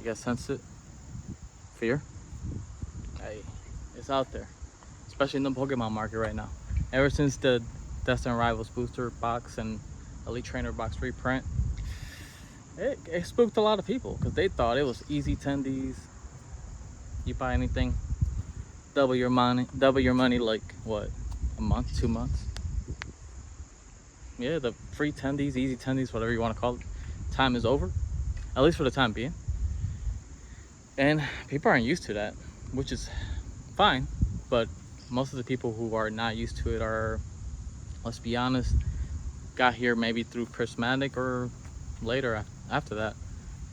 You guys sense it? Fear? Hey, it's out there, especially in the Pokemon market right now. Ever since the Destined Rivals booster box and Elite Trainer box reprint, it spooked a lot of people because they thought it was easy tendies. You buy anything, double your money like what, a month, 2 months? Yeah, the free tendies, easy tendies, whatever you want to call it. Time is over, at least for the time being. And people aren't used to that, which is fine. But most of the people who are not used to it are, let's be honest, got here maybe through Prismatic or later after that,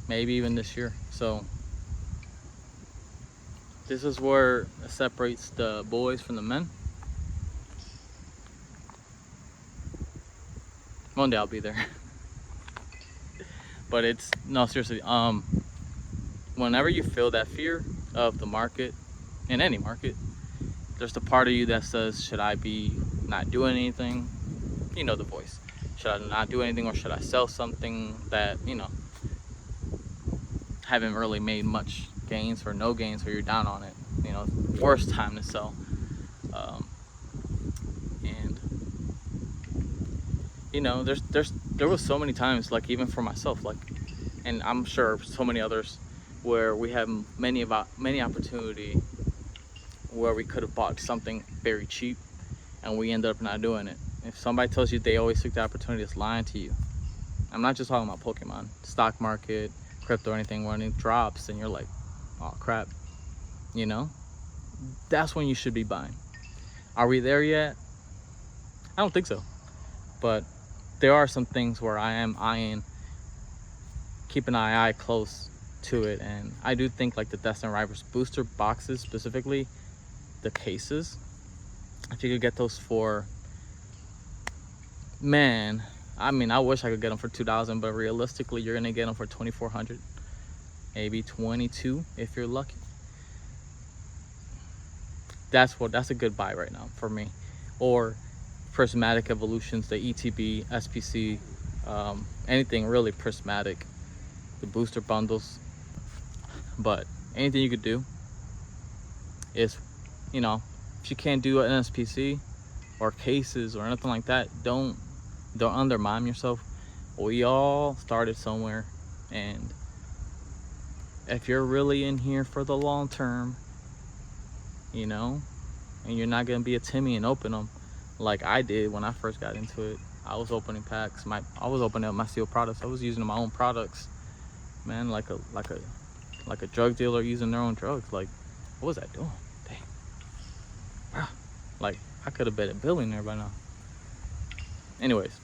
maybe even this year. So this is where it separates the boys from the men. One day I'll be there. But it's, no, seriously, whenever you feel that fear of the market, in any market, there's the part of you that says, should I be not doing anything? You know the voice. Should I not do anything, or should I sell something that, you know, haven't really made much gains or no gains, or you're down on it? You know, worst time to sell. And you know, there was so many times, like even for myself, like, and I'm sure so many others, where we have many opportunity where we could have bought something very cheap and we ended up not doing it. If somebody tells you they always took the opportunity, it's lying to you. I'm not just talking about Pokemon, stock market, crypto, anything. When it drops and you're like, oh crap, you know, that's when you should be buying. Are we there yet? I don't think so, but there are some things where I am eyeing, keep an eye close to it. And I do think like the Destined Rivals booster boxes, specifically the cases, if you could get those for, man, I mean, I wish I could get them for $2,000, but realistically you're gonna get them for $2,400, maybe $22 if you're lucky. That's a good buy right now for me. Or Prismatic Evolutions, the ETB, SPC, anything really prismatic, the booster bundles. But anything you could do is, you know, if you can't do an SPC or cases or anything like that, don't undermine yourself. We all started somewhere, and if you're really in here for the long term, you know, and you're not gonna be a Timmy and open them like I did when I first got into it. I was opening packs. I was opening up my sealed products. I was using my own products, man, like a drug dealer using their own drugs. Like, what was I doing? Dang, bro. Like, I could have been a billionaire by now. Anyways,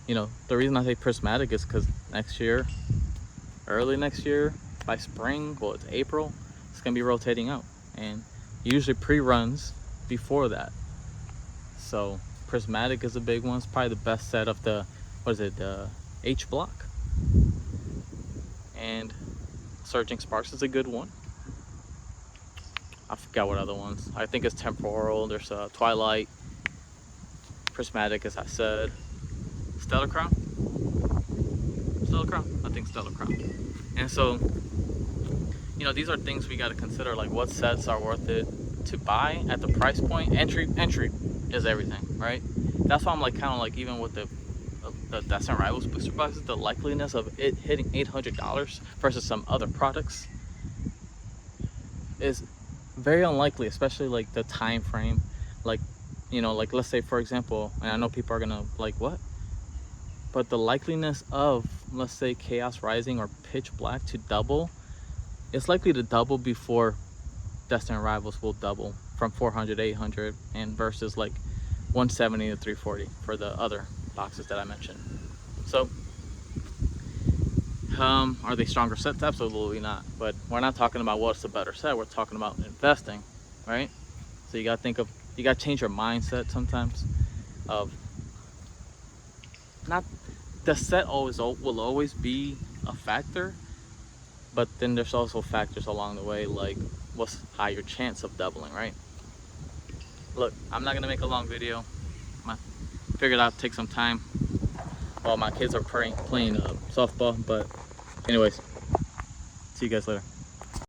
you know, the reason I say prismatic is because next year, early next year, by spring, well, it's April, it's gonna be rotating out, and usually pre-runs before that. So prismatic is a big one. It's probably the best set of the, what is it, the H block. And Surging Sparks is a good one. I forgot what other ones. I think it's Temporal. There's Twilight, Prismatic, as I said. Stellar Crown. I think Stellar Crown. And so, you know, these are things we got to consider, like what sets are worth it to buy at the price point. Entry is everything, right? That's why I'm like kind of like, even with the Destined Rivals booster boxes, the likeliness of it hitting $800 versus some other products is very unlikely, especially like the time frame. Like, you know, like let's say for example, and I know people are gonna like, what? But the likeliness of, let's say, Chaos Rising or Pitch Black to double, it's likely to double before Destined Rivals will double from 400 to 800, and versus like 170 to 340 for the other boxes that I mentioned. So are they stronger sets? Absolutely not. But we're not talking about what's the better set. We're talking about investing, right? So you gotta change your mindset sometimes of, not, the set will always be a factor, but then there's also factors along the way, like what's higher chance of doubling, right? Look, I'm not gonna make a long video. I figured I'd take some time while my kids are playing softball. But anyways, See you guys later.